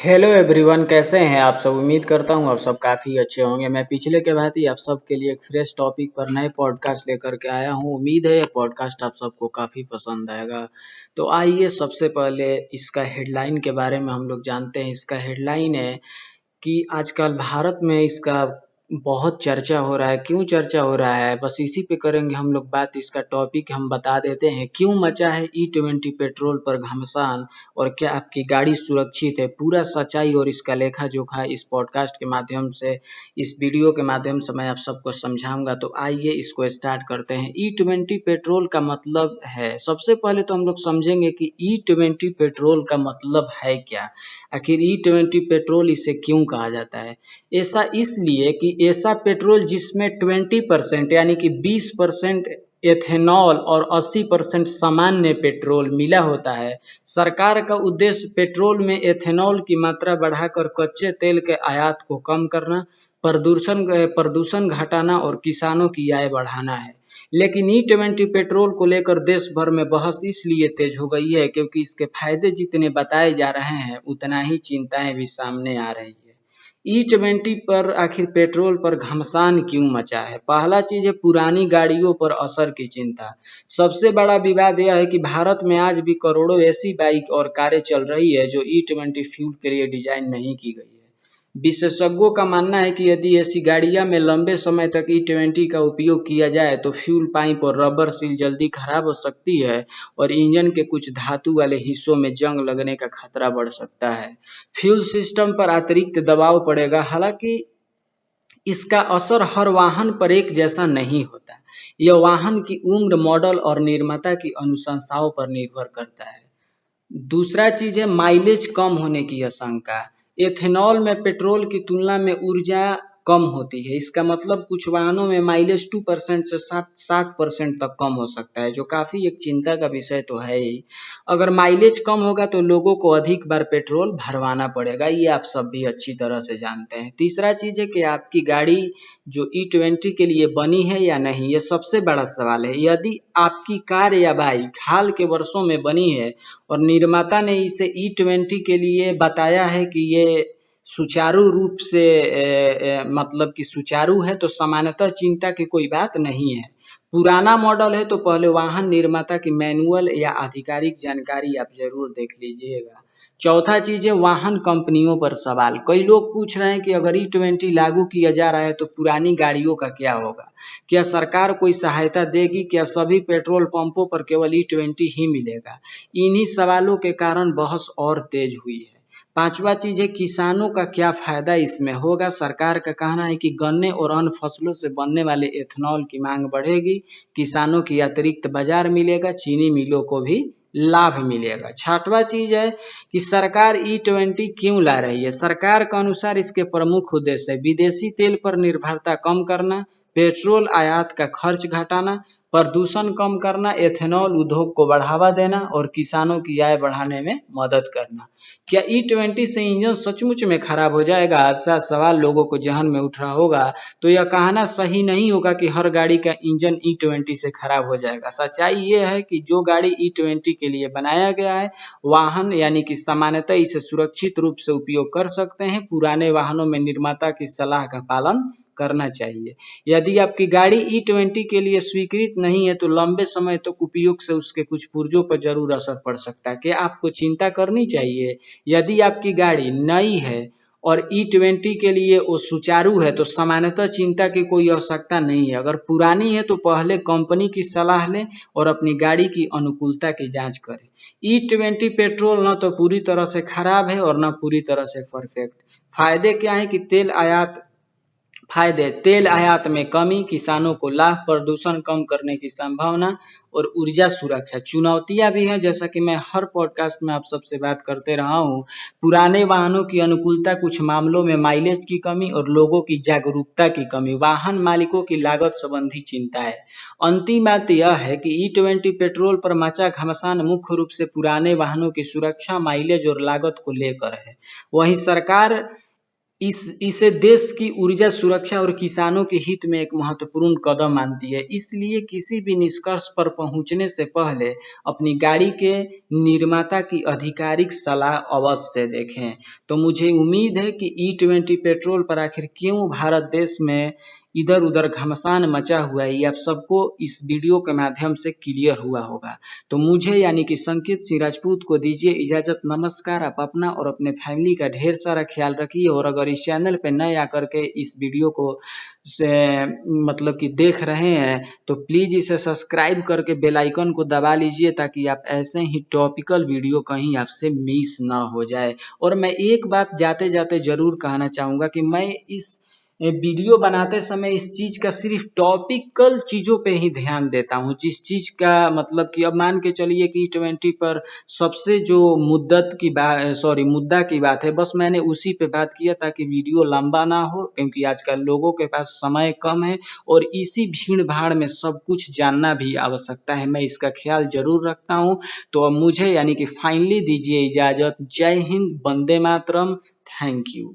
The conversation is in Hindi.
हेलो एवरीवन, कैसे हैं आप सब। उम्मीद करता हूं आप सब काफ़ी अच्छे होंगे। मैं पिछले के भांति आप सब के लिए एक फ्रेश टॉपिक पर नए पॉडकास्ट लेकर के आया हूं। उम्मीद है ये पॉडकास्ट आप सबको काफ़ी पसंद आएगा। तो आइए सबसे पहले इसका हेडलाइन के बारे में हम लोग जानते हैं। इसका हेडलाइन है कि आजकल भारत में इसका बहुत चर्चा हो रहा है। क्यों चर्चा हो रहा है, बस इसी पे करेंगे हम लोग बात। इसका टॉपिक हम बता देते हैं, क्यों मचा है E20 पेट्रोल पर घमासान और क्या आपकी गाड़ी सुरक्षित है। पूरा सच्चाई और इसका लेखा जोखा इस पॉडकास्ट के माध्यम से, इस वीडियो के माध्यम से मैं आप सबको समझाऊंगा। तो आइए इसको स्टार्ट करते हैं। E20 पेट्रोल का मतलब है, सबसे पहले तो हम लोग समझेंगे कि E20 पेट्रोल का मतलब है क्या। आखिर E20 पेट्रोल इसे क्यों कहा जाता है। ऐसा इसलिए कि ऐसा पेट्रोल जिसमें 20% यानी कि 20% एथेनॉल और 80% सामान्य पेट्रोल मिला होता है। सरकार का उद्देश्य पेट्रोल में एथेनॉल की मात्रा बढ़ाकर कच्चे तेल के आयात को कम करना, प्रदूषण प्रदूषण घटाना और किसानों की आय बढ़ाना है। लेकिन E20 पेट्रोल को लेकर देश भर में बहस इसलिए तेज हो गई है क्योंकि इसके फायदे जितने बताए जा रहे हैं उतना ही चिंताएं भी सामने आ रही है। E20 पर आखिर पेट्रोल पर घमसान क्यों मचा है। पहला चीज है पुरानी गाड़ियों पर असर की चिंता। सबसे बड़ा विवाद यह है कि भारत में आज भी करोड़ों ऐसी बाइक और कारें चल रही है जो E20 फ्यूल के लिए डिजाइन नहीं की गई है। विशेषज्ञों का मानना है कि यदि ऐसी गाड़ियां में लंबे समय तक E20 का उपयोग किया जाए तो फ्यूल पाइप और रबर सील जल्दी खराब हो सकती है और इंजन के कुछ धातु वाले हिस्सों में जंग लगने का खतरा बढ़ सकता है। फ्यूल सिस्टम पर अतिरिक्त दबाव पड़ेगा। हालांकि इसका असर हर वाहन पर एक जैसा नहीं होता। यह वाहन की उम्र, मॉडल और निर्माता की अनुशंसाओं पर निर्भर करता है। दूसरा चीज है माइलेज कम होने की आशंका। एथेनॉल में पेट्रोल की तुलना में ऊर्जा कम होती है। इसका मतलब कुछ वाहनों में माइलेज 2% से 7% तक कम हो सकता है, जो काफी एक चिंता का विषय तो है ही। अगर माइलेज कम होगा तो लोगों को अधिक बार पेट्रोल भरवाना पड़ेगा, ये आप सब भी अच्छी तरह से जानते हैं। तीसरा चीज है कि आपकी गाड़ी जो E20 के लिए बनी है या नहीं, ये सबसे बड़ा सवाल है। यदि आपकी कार या बाइक हाल के वर्षों में बनी है और निर्माता ने इसे E20 के लिए बताया है कि ये सुचारू रूप से मतलब कि सुचारू है, तो सामान्यतः चिंता की कोई बात नहीं है। पुराना मॉडल है तो पहले वाहन निर्माता की मैनुअल या आधिकारिक जानकारी आप जरूर देख लीजिएगा। चौथा चीज है वाहन कंपनियों पर सवाल। कई लोग पूछ रहे हैं कि अगर E20 लागू किया जा रहा है तो पुरानी गाड़ियों का क्या होगा। क्या सरकार कोई सहायता देगी, क्या सभी पेट्रोल पंपों पर केवल E20 ही मिलेगा। इन्हीं सवालों के कारण बहस और तेज हुई है। पांचवा चीज है किसानों का क्या फायदा इसमें होगा। सरकार का कहना है कि गन्ने और अन्य फसलों से बनने वाले एथेनॉल की मांग बढ़ेगी, किसानों की अतिरिक्त बाजार मिलेगा, चीनी मिलों को भी लाभ मिलेगा। छठवां चीज है कि सरकार E20 क्यों ला रही है। सरकार के अनुसार इसके प्रमुख उद्देश्य है विदेशी तेल पर निर्भरता कम करना, पेट्रोल आयात का खर्च घटाना, प्रदूषण कम करना, एथेनॉल उद्योग को बढ़ावा देना और किसानों की आय बढ़ाने में मदद करना। क्या E20 से इंजन सचमुच में खराब हो जाएगा, ऐसा सवाल लोगों को जहन में उठ रहा होगा। तो यह कहना सही नहीं होगा कि हर गाड़ी का इंजन E20 से खराब हो जाएगा। सच्चाई ये है कि जो गाड़ी E20 के लिए बनाया गया है, वाहन यानी कि सामान्यतः इसे सुरक्षित रूप से उपयोग कर सकते हैं। पुराने वाहनों में निर्माता की सलाह का पालन करना चाहिए। यदि आपकी गाड़ी E20 के लिए स्वीकृत नहीं है तो लंबे समय तक उपयोग से उसके कुछ पुर्जों पर जरूर असर पड़ सकता है। क्या आपको चिंता करनी चाहिए। यदि आपकी गाड़ी नई है और E20 के लिए वो सुचारू है तो सामान्यतः चिंता की कोई आवश्यकता नहीं है। अगर पुरानी है तो पहले कंपनी की सलाह लें और अपनी गाड़ी की अनुकूलता की जांच करें। E20 पेट्रोल न तो पूरी तरह से खराब है और न पूरी तरह से परफेक्ट। फायदे क्या है कि तेल आयात में कमी, किसानों को लाभ, प्रदूषण कम करने की संभावना और ऊर्जा सुरक्षा। चुनौतियां भी हैं, जैसा कि मैं हर पॉडकास्ट में आप सबसे बात करते रहा हूं। पुराने वाहनों की अनुकूलता, कुछ मामलों में माइलेज की कमी और लोगों की जागरूकता की कमी, वाहन मालिकों की लागत संबंधी चिंता है। अंतिम बात यह है कि E20 पेट्रोल पर मचा घमासान मुख्य रूप से पुराने वाहनों की सुरक्षा, माइलेज और लागत को लेकर है। वहीं सरकार इसे देश की ऊर्जा सुरक्षा और किसानों के हित में एक महत्वपूर्ण कदम मानती है। इसलिए किसी भी निष्कर्ष पर पहुंचने से पहले अपनी गाड़ी के निर्माता की आधिकारिक सलाह अवश्य देखें। तो मुझे उम्मीद है कि E20 पेट्रोल पर आखिर क्यों भारत देश में इधर उधर घमासान मचा हुआ है, ये आप सबको इस वीडियो के माध्यम से क्लियर हुआ होगा। तो मुझे यानी कि संकेत सिंह राजपूत को दीजिए इजाजत। नमस्कार। आप अपना और अपने फैमिली का ढेर सारा ख्याल रखिए, और अगर इस चैनल पे नए आकर के इस वीडियो को से मतलब कि देख रहे हैं तो प्लीज इसे सब्सक्राइब करके बेल आइकन को दबा लीजिए, ताकि आप ऐसे ही टॉपिकल वीडियो कहीं आपसे मिस ना हो जाए। और मैं एक बात जाते जाते जरूर कहना चाहूंगा कि मैं इस वीडियो बनाते समय इस चीज का सिर्फ टॉपिकल चीजों पे ही ध्यान देता हूँ, जिस चीज का मतलब कि अब मान के चलिए कि E20 पर सबसे जो मुद्दा की बात है, बस मैंने उसी पे बात किया ताकि वीडियो लंबा ना हो, क्योंकि आजकल लोगों के पास समय कम है और इसी भीड़ भाड़ में सब कुछ जानना भी आवश्यकता है। मैं इसका ख्याल जरूर रखता हूँ। तो अब मुझे यानी कि फाइनली दीजिए इजाजत। जय हिंद, वंदे मातरम, थैंक यू।